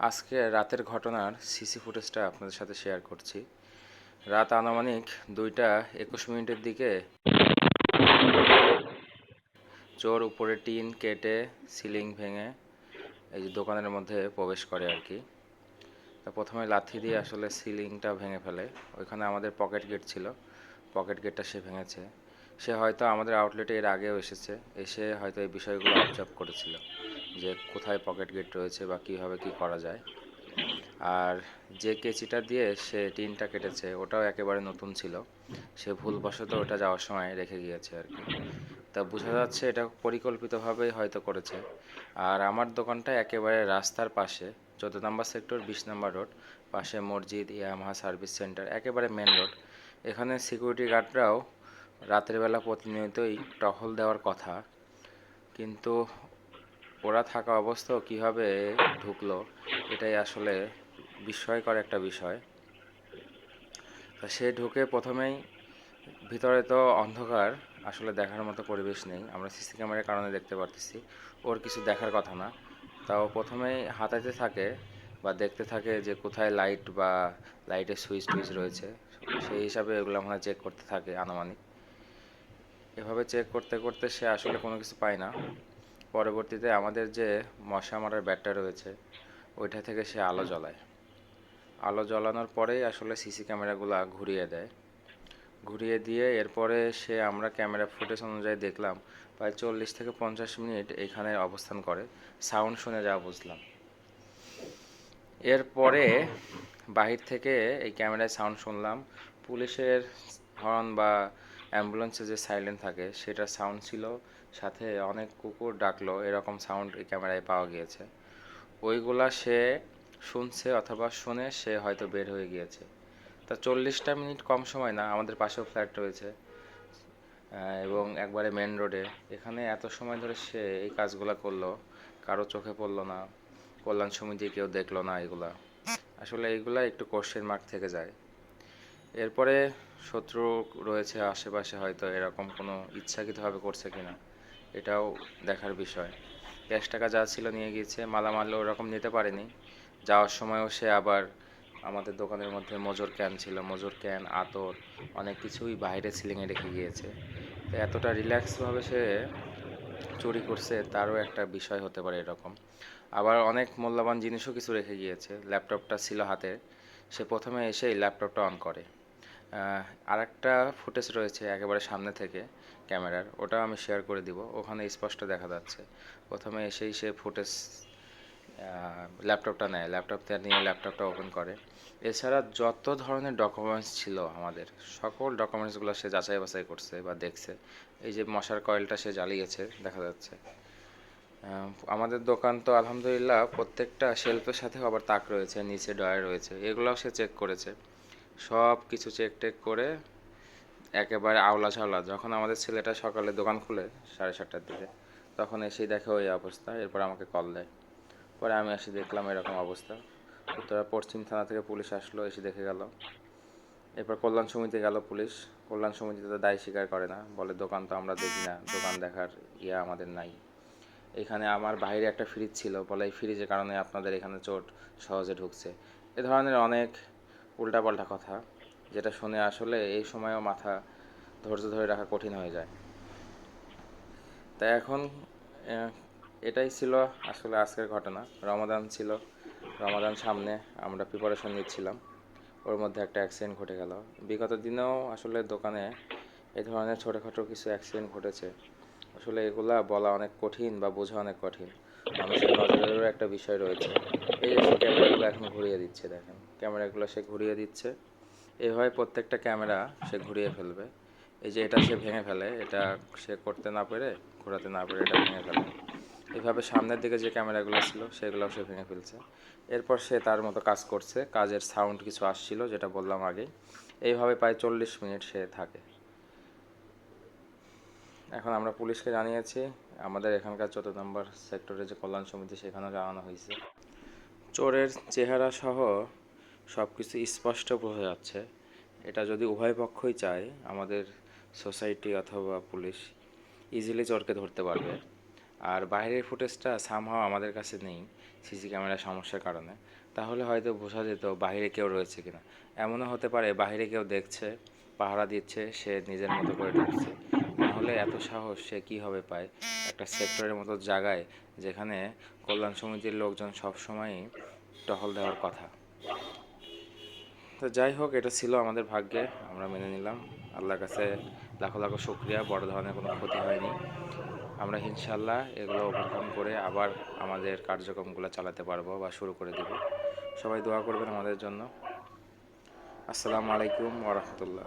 আজকে রাতের ঘটনার সিসি ফুটেজটা আপনাদের সাথে শেয়ার করছি। রাত আনুমানিক 2টা 21 মিনিটের দিকে চোর উপরে টিন কেটে সিলিং ভেঙে এই যে দোকানের মধ্যে প্রবেশ করে আর কি। তা প্রথমে লাথি দিয়ে আসলে সিলিংটা ভেঙে ফেলে। ওইখানে আমাদের পকেট গেট ছিল, পকেট গেটটা সে ভেঙেছে। সে হয়তো আমাদের আউটলেটে এর আগেও এসেছে, এসে হয়তো এই বিষয়গুলো অবজার্ভ করেছিল যে কোথায় পকেট গেট রয়েছে বা কীভাবে কী করা যায়। আর যে কেচিটা দিয়ে সে টিনটা কেটেছে ওটাও একেবারে নতুন ছিল, সে ভুলবশত ওটা যাওয়ার সময় রেখে গিয়েছে আর কি। তা বোঝা যাচ্ছে এটা পরিকল্পিতভাবেই হয়তো করেছে। আর আমার দোকানটা একেবারে রাস্তার পাশে, 14 নম্বর সেক্টর, 20 নম্বর রোড, পাশে মসজিদ, ইয়ামাহা সার্ভিস সেন্টার, একেবারে মেন রোড। এখানে সিকিউরিটি গার্ডরাও রাতের বেলা প্রতিনিয়তই টহল দেওয়ার কথা, কিন্তু ওরা থাকা অবস্থাও কীভাবে ঢুকলো এটাই আসলে বিস্ময়কর একটা বিষয়। তা সে ঢুকে প্রথমেই, ভিতরে তো অন্ধকার, আসলে দেখার মতো পরিবেশ নেই, আমরা সিসি ক্যামেরার কারণে দেখতে পারতেছি, ওর কিছু দেখার কথা না। তাও প্রথমেই হাতাতে থাকে বা দেখতে থাকে যে কোথায় লাইট বা লাইটের সুইচ টুইচ রয়েছে, সেই হিসাবে এগুলো মনে হয় চেক করতে থাকে আনুমানিক। এভাবে চেক করতে করতে সে আসলে কোনো কিছু পায় না। পরবর্তীতে আমাদের যে মশা মারার ব্যাটটা রয়েছে ওইটা থেকে সে আলো জ্বলায়। আলো জ্বলানোর পরেই আসলে সিসি ক্যামেরাগুলো ঘুরিয়ে দেয়। ঘুরিয়ে দিয়ে এরপরে সে, আমরা ক্যামেরা ফুটেজ অনুযায়ী দেখলাম, প্রায় 40 থেকে 50 মিনিট এখানে অবস্থান করে। সাউন্ড শুনে যা বুঝলাম। এরপরে বাহির থেকে এই ক্যামেরায় সাউন্ড শুনলাম, পুলিশের হর্ন বা অ্যাম্বুলেন্সে যে সাইলেন্ট থাকে সেটার সাউন্ড ছিল, সাথে অনেক কুকুর ডাকলো, এরকম সাউন্ড এই ক্যামেরায় পাওয়া গিয়েছে। ওইগুলা সে শুনছে অথবা শুনে সে হয়তো বের হয়ে গিয়েছে। তা 40টা মিনিট কম সময় না, আমাদের পাশেও ফ্ল্যাট রয়েছে এবং একবারে মেন রোডে। এখানে এত সময় ধরে সে এই কাজগুলো করলো, কারো চোখে পড়লো না, কল্যাণ সমিতি কেউ দেখলো না। এগুলা আসলে এইগুলা একটু কোশ্চেন মার্ক থেকে যায়। এরপরে শত্রু রয়েছে আশেপাশে, হয়তো এরকম কোনো ইচ্ছাকৃতভাবে করছে কিনা এটাও দেখার বিষয়। ক্যাশ টাকা যা ছিল নিয়ে গিয়েছে, মালামাল ওরকম নিতে পারেনি। যাওয়ার সময়ও সে আবার, আমাদের দোকানের মধ্যে মজুর ক্যান ছিল, মজুর ক্যান, আতর, অনেক কিছুই বাইরে সিলিংয়ে রেখে গিয়েছে। তো এতটা রিল্যাক্সভাবে সে চুরি করছে তারও একটা বিষয় হতে পারে এরকম। আবার অনেক মূল্যবান জিনিসও কিছু রেখে গিয়েছে, ল্যাপটপটা ছিল হাতে, সে প্রথমে এসেই ল্যাপটপটা অন করে। আরেকটা ফুটেজ রয়েছে একেবারে সামনে থেকে ক্যামেরার, ওটাও আমি শেয়ার করে দিব, ওখানে স্পষ্ট দেখা যাচ্ছে। প্রথমে এসেই সে ফুটেজ ল্যাপটপটা নেয়, ল্যাপটপটা নিয়ে ল্যাপটপটা ওপেন করে। এছাড়া যত ধরনের ডকুমেন্টস ছিল আমাদের, সকল ডকুমেন্টসগুলো সে যাচাই বাছাই করছে বা দেখছে। এই যে মশার কয়েলটা সে জ্বালিয়েছে দেখা যাচ্ছে। আমাদের দোকান তো আলহামদুলিল্লাহ প্রত্যেকটা শেলফের সাথে আবার তাক রয়েছে, নিচে ডয়ার রয়েছে, এগুলোও সে চেক করেছে। সব কিছু চেক টেক করে একেবারে আওলা ঝাওলা, যখন আমাদের ছেলেটা সকালে দোকান খুলে 7:30টার দিকে, তখন এসেই দেখে ওই অবস্থা। এরপর আমাকে কল দেয়, পরে আমি এসে দেখলাম এরকম অবস্থা। উত্তরা পশ্চিম থানা থেকে পুলিশ আসলো, এসে দেখে গেল। এরপর কল্যাণ সমিতি গেল পুলিশ। কল্যাণ সমিতিতে তো দায় স্বীকার করে না, বলে দোকান তো আমরা দেখি না, দোকান দেখার আমাদের নাই। এখানে আমার বাইরে একটা ফ্রিজ ছিল, বলে এই ফ্রিজের কারণে আপনাদের এখানে চোর সহজে ঢুকছে। এ ধরনের অনেক উল্টাপাল্টা কথা, যেটা শুনে আসলে এই সময়েও মাথা ধৈর্য ধরে রাখা কঠিন হয়ে যায়। তাই এখন এটাই ছিল আসলে আজকের ঘটনা। রমাদান ছিল, রমাদান সামনে, আমরা প্রিপারেশন নিচ্ছিলাম, ওর মধ্যে একটা অ্যাক্সিডেন্ট ঘটে গেল। বিগত দিনেও আসলে দোকানে এই ধরনের ছোটোখাটো কিছু অ্যাক্সিডেন্ট ঘটেছে। আসলে এগুলা বলা অনেক কঠিন বা বোঝা অনেক কঠিন, মানুষের নজরেরও একটা বিষয় রয়েছে। এই যে সে ক্যামেরাগুলো এখন ঘুরিয়ে দিচ্ছে, দেখেন ক্যামেরাগুলো সে ঘুরিয়ে দিচ্ছে, এভাবে প্রত্যেকটা ক্যামেরা সে ঘুরিয়ে ফেলবে। এই যে এটা সে ভেঙে ফেলে, এটা সে করতে না পেরে, ঘোরাতে না পেরে এটা ভেঙে ফেলে। এভাবে সামনের দিকে যে ক্যামেরাগুলো ছিল সেগুলোও সে ভেঙে ফেলছে। এরপর সে তার মতো কাজ করছে, কাজের সাউন্ড কিছু আসছিল যেটা বললাম আগেই। এইভাবে প্রায় 40 মিনিট সে থাকে। এখন আমরা পুলিশকে জানিয়েছি, আমাদের এখানকার 14 নম্বর সেক্টরে যে কল্যাণ সমিতি সেখানেও জানানো হয়েছে। চোরের চেহারা সহ সব কিছু স্পষ্ট বোঝা যাচ্ছে। এটা যদি উভয় পক্ষই চায়, আমাদের সোসাইটি অথবা পুলিশ ইজিলি চোরকে ধরতে পারবে। আর বাইরের ফুটেজটা সামহাও আমাদের কাছে নেই, সিসি ক্যামেরার সমস্যার কারণে, তাহলে হয়তো বোঝা যেত বাইরে কেউ রয়েছে কিনা। এমনও হতে পারে বাইরে কেউ দেখছে, পাহারা দিচ্ছে, সে নিজের মতো করে ঢুকছে। না হলে এত সাহস সে কীভাবে পায় একটা সেক্টরের মতো জায়গায়, যেখানে কল্যাণ সমিতির লোকজন সবসময়ই টহল দেওয়ার কথা। তো যাই হোক, এটা ছিল আমাদের ভাগ্যে, আমরা মেনে নিলাম। আল্লাহর কাছে লাখো লাখো শুক্রিয়া, বড় ধরনের কোনো ক্ষতি হয়নি। আমরা ইনশাল্লাহ এগুলো ওভারকাম করে আবার আমাদের কার্যক্রমগুলো চালাতে পারবো বা শুরু করে দিব। সবাই দোয়া করবেন আমাদের জন্য। আসসালামু আলাইকুম ওয়া রাহমাতুল্লাহ।